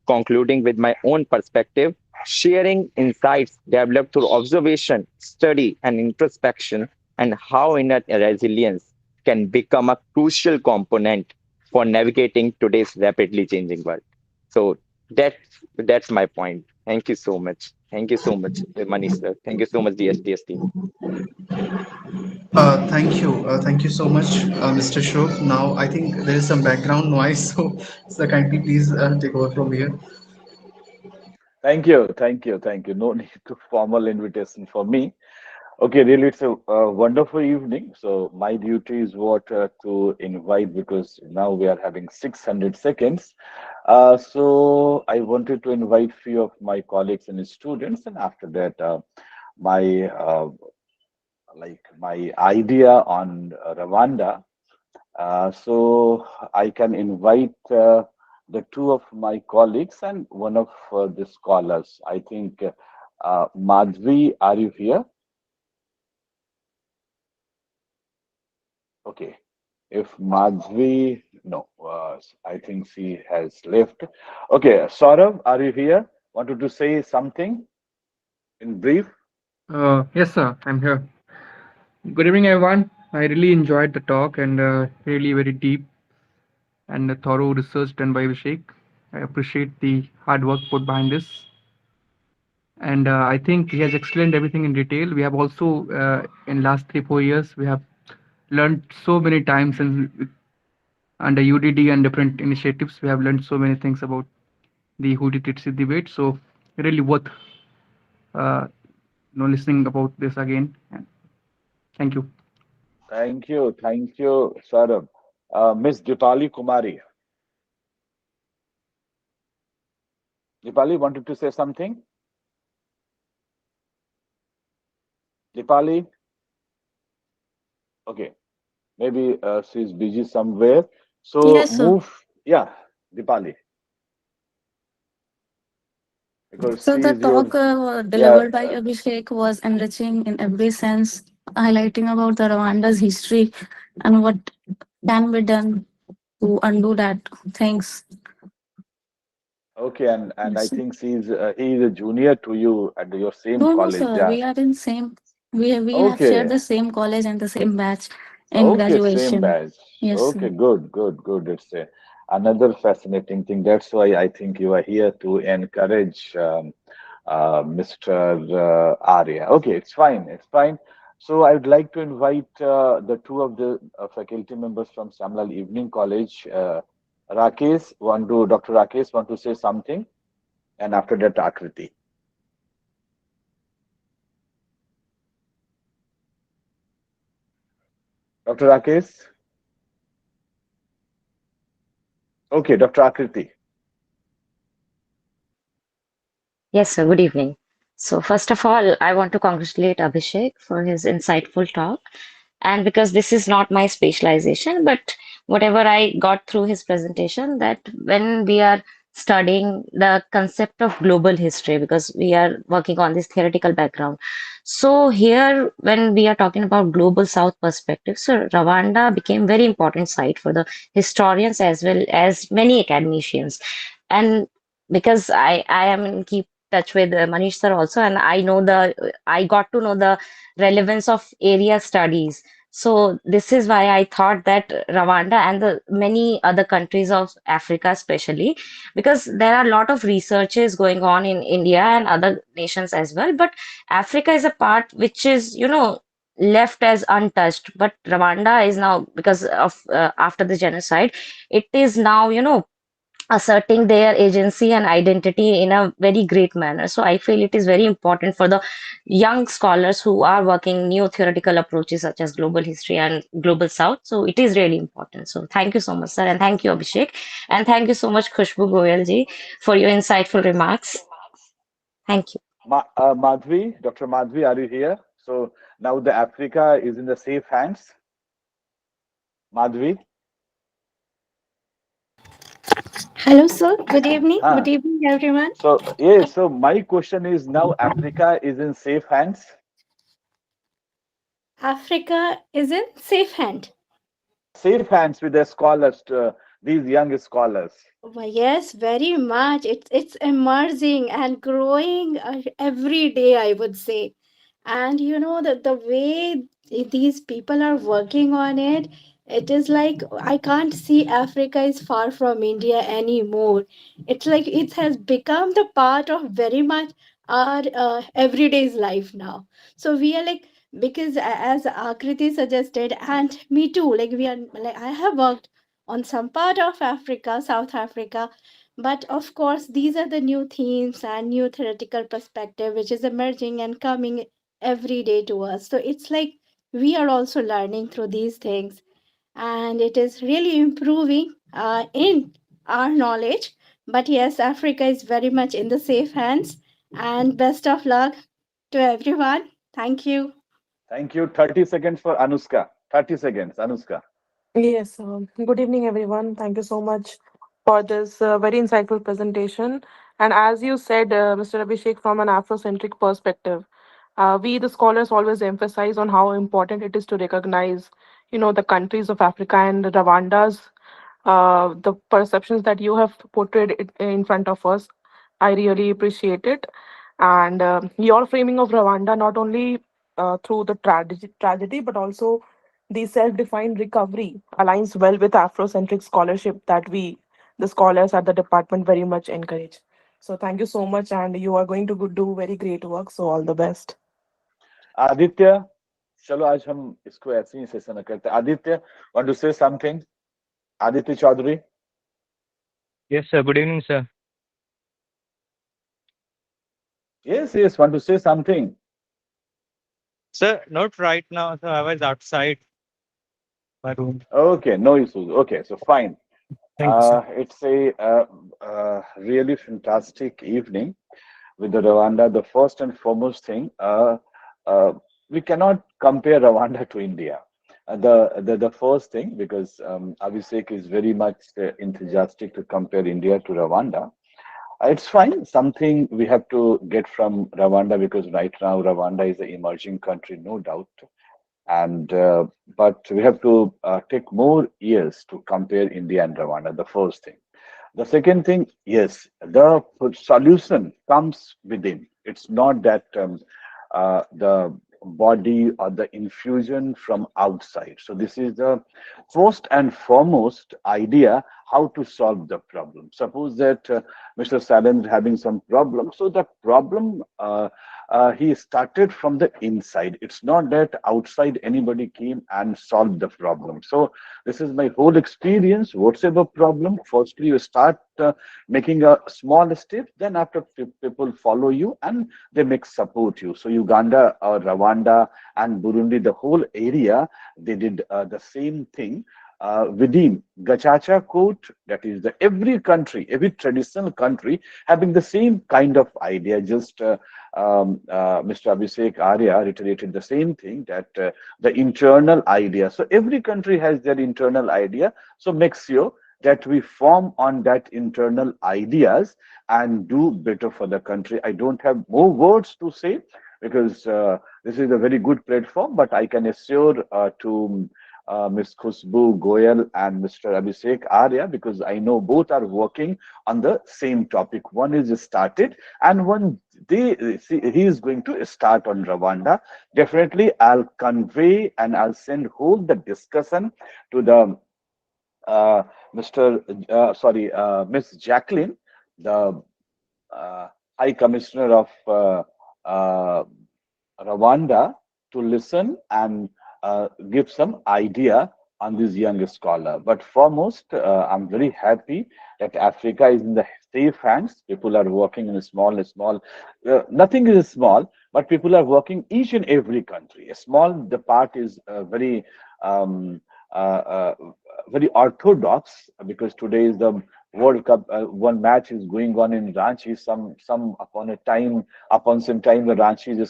Concluding with my own perspective, sharing insights developed through observation, study, and introspection, and how inner resilience can become a crucial component for navigating today's rapidly changing world. So that's my point. Thank you so much. Thank you so much, Manish sir. Thank you so much, DSTS team. Thank you so much, Mr. Shubh. Now, I think there is some background noise, so kindly please take over from here. Thank you, thank you, thank you. No need to formal invitation for me. Okay, really, it's a wonderful evening. So my duty is what to invite because now we are having 600 seconds. So I wanted to invite few of my colleagues and students, and after that, my my idea on Rwanda. So I can invite the two of my colleagues and one of the scholars. I think Madhvi, are you here? Okay. If Madhvi, no, I think she has left. Okay, Saurav, are you here? Wanted to say something in brief? Yes, sir, I'm here. Good evening, everyone. I really enjoyed the talk and really very deep and thorough research done by Abhishek. I appreciate the hard work put behind this. And I think he has explained everything in detail. We have also, in last 3, 4 years, we have learned so many times and under UDD and different initiatives. We have learned so many things about the Hootie Titsi debate. So really worth uh, listening about this again. And thank you. Thank you, Saurabh. Miss Dipali Kumari. Dipali wanted to say something. Dipali, okay, maybe she's busy somewhere. So Yes, sir. move, yeah, Dipali, because So she the is your, talk yeah, delivered by Abhishek was enriching in every sense, highlighting about the Rwanda's history and what can be done to undo that things. okay, and I Yes. think he is a junior to you at your same No, no, college, sir. yeah. We are in same. We have shared Okay, the same college and the same batch in okay, same graduation. badge. Yes, Okay, sir. good. It's another fascinating thing. That's why I think you are here to encourage Mr. Arya. Okay, it's fine. So I would like to invite the two of the faculty members from Shyam Lal Evening College. Dr. Rakesh want to say something, and after that, Akriti. Dr. Rakesh? Okay, Dr. Akriti. Yes, sir. Good evening. So, first of all, I want to congratulate Abhishek for his insightful talk. And because this is not my specialization, but whatever I got through his presentation, that when we are studying the concept of global history, because we are working on this theoretical background. So, here, when we are talking about global South perspective, so Rwanda became very important site for the historians as well as many academicians. And because I am in keep touch with Manish sir also, and I got to know the relevance of area studies. So this is why I thought that Rwanda and the many other countries of Africa, especially, because there are a lot of researches going on in India and other nations as well. But Africa is a part which is, left as untouched. But Rwanda is now, because of after the genocide, it is now, asserting their agency and identity in a very great manner. So I feel it is very important for the young scholars who are working new theoretical approaches such as global history and global south. So it is really important. So thank you so much, sir, and thank you, Abhishek, and thank you so much, Khushbu Goyal ji, for your insightful remarks. Thank you. Madhvi, Dr. Madhvi, are you here? So now the Africa is in the safe hands. Madhvi? Hello, sir. Good evening. Good Huh. evening, everyone. So my question is now Africa is in safe hands. Africa is in safe hand. Safe hands with the scholars, these young scholars. Why, yes, very much. It's emerging and growing every day, I would say. And you know that the way these people are working on it, it is like I can't see Africa is far from India anymore. It's like it has become the part of very much our everyday's life now. So we are like, because as Akriti suggested, and me too, like we are like I have worked on some part of Africa, South Africa. But of course, these are the new themes and new theoretical perspective which is emerging and coming every day to us. So it's like we are also learning through these things, and it is really improving in our knowledge. But yes, Africa is very much in the safe hands, and best of luck to everyone. Thank you. Thank you. 30 seconds for Anuska. 30 seconds, Anuska. Yes, good evening, everyone. Thank you so much for this very insightful presentation. And as you said, Mr. Abhishek, from an Afrocentric perspective, we, the scholars, always emphasize on how important it is to recognize, the countries of Africa and Rwanda's, the perceptions that you have portrayed in front of us. I really appreciate it. And your framing of Rwanda, not only through the tragedy, but also the self-defined recovery aligns well with Afrocentric scholarship that we, the scholars at the department, very much encourage. So thank you so much, and you are going to do very great work. So all the best. Aditya, चलो आज हम इसको ऐसे ही session करते हैं. Aditya, want to say something? Aditya Chaudhary? Yes, sir. Good evening, sir. Yes, yes, want to say something? Sir, not right now. So I was outside my room. Okay, no issues. Okay, so fine. Thank you, sir. It's a really fantastic evening with the Rwanda. The first and foremost thing, uh, we cannot compare Rwanda to India. The first thing, because Abhishek is very much enthusiastic to compare India to Rwanda. It's fine. Something we have to get from Rwanda because right now Rwanda is an emerging country, no doubt. And but we have to take more years to compare India and Rwanda. The first thing. The second thing, yes, the solution comes within. It's not that the body or the infusion from outside. So this is the first and foremost idea how to solve the problem. Suppose that Mr. Salan is having some problem. So the problem he started from the inside. It's not that outside anybody came and solved the problem. So this is my whole experience. Whatever problem, firstly you start making a small step, then after people follow you and they make support you. So Uganda or Rwanda and Burundi, the whole area, they did the same thing. Within Gachacha Court, that is the every country, every traditional country having the same kind of idea. Just Mr. Abhishek Arya reiterated the same thing that the internal idea. So every country has their internal idea. So make sure that we form on that internal ideas and do better for the country. I don't have more words to say because this is a very good platform, but I can assure to Ms. Khushbu Goyal and Mr. Abhishek Arya, because I know both are working on the same topic. One is started, and one he is going to start on Rwanda. Definitely, I'll convey and I'll send whole the discussion to the uh, Mr. Sorry, Miss Jacqueline, the uh, High Commissioner of uh, Rwanda, to listen and give some idea on this young scholar. But foremost, I'm very happy that Africa is in the safe hands. People are working in a small. Nothing is small, but people are working each and every country. A small, the part is um, uh, uh, very orthodox because today is the World Cup. One match is going on in Ranchi. Some upon some time, the Ranchi is a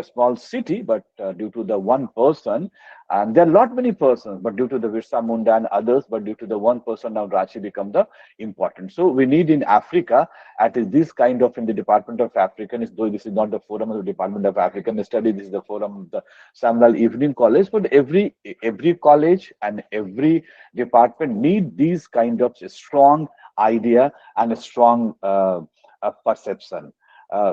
small city, but due to the one person, and there are not many persons, but due to the Virsa Munda and others, but due to the one person, now Ranchi become the important. So we need in Africa, at this kind of in the Department of African, though this is not the forum of the Department of African Studies, this is the forum of the Shyam Lal Evening College, but every college and every department need these kind of strong idea and a strong perception.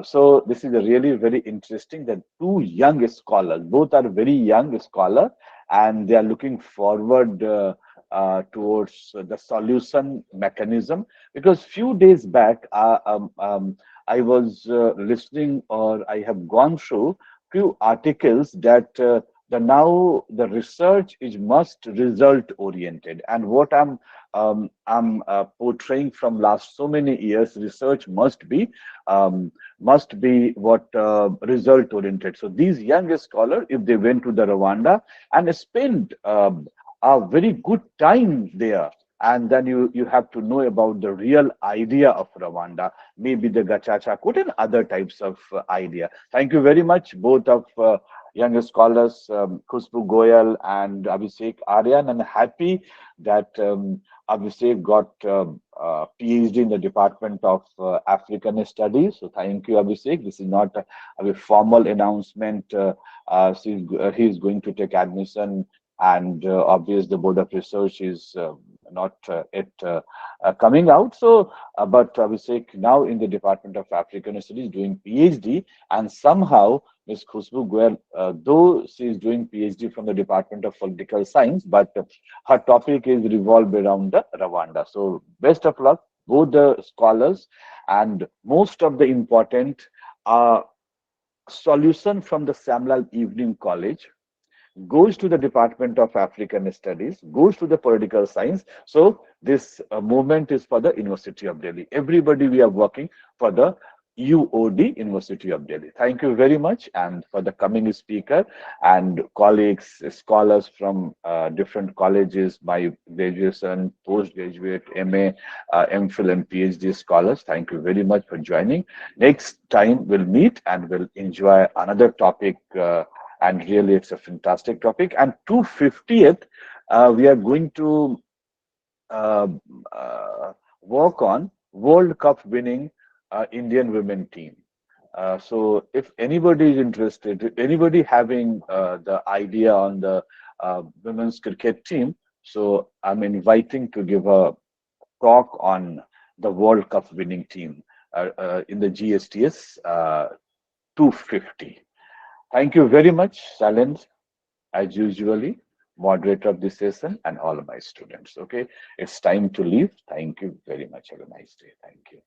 So this is a really very interesting that two young scholars, both are very young scholar, and they are looking forward towards the solution mechanism. Because few days back, I was listening or I have gone through few articles that the now the research is must result oriented, and what I'm portraying from last so many years, research um, must be what result oriented. So these young scholars, if they went to the Rwanda and spent a very good time there, and then you have to know about the real idea of Rwanda, maybe the Gachacha Kut and other types of idea. Thank you very much, both of young scholars, Khushbu Goyal and Abhishek Aryan. And happy that Abhishek got PhD in the Department of African Studies. So thank you, Abhishek. This is not a formal announcement. He is going to take admission, and obviously the Board of Research is not yet coming out. So, but Abhishek now in the Department of African Studies doing PhD, and somehow Ms. Khushbu Goyal, though she is doing PhD from the Department of Political Science, but her topic is revolved around the Rwanda. So best of luck, both the scholars, and most of the important uh, solution from the Samlal Evening College. goes to the Department of African Studies, goes to the political science. So this movement is for the University of Delhi. Everybody, we are working for the UOD, University of Delhi. Thank you very much, and for the coming speaker and colleagues, scholars from different colleges, my graduation, postgraduate, MA, MPhil, and PhD scholars. Thank you very much for joining. Next time we'll meet and we'll enjoy another topic. And really, it's a fantastic topic. And 250th, we are going to uh, uh, work on World Cup winning Indian women team. So if anybody is interested, anybody having the idea on the women's cricket team, so I'm inviting to give a talk on the World Cup winning team in the GSTS 250. Thank you very much, Salens, as usually, moderator of this session, and all of my students. Okay, it's time to leave. Thank you very much. Have a nice day. Thank you.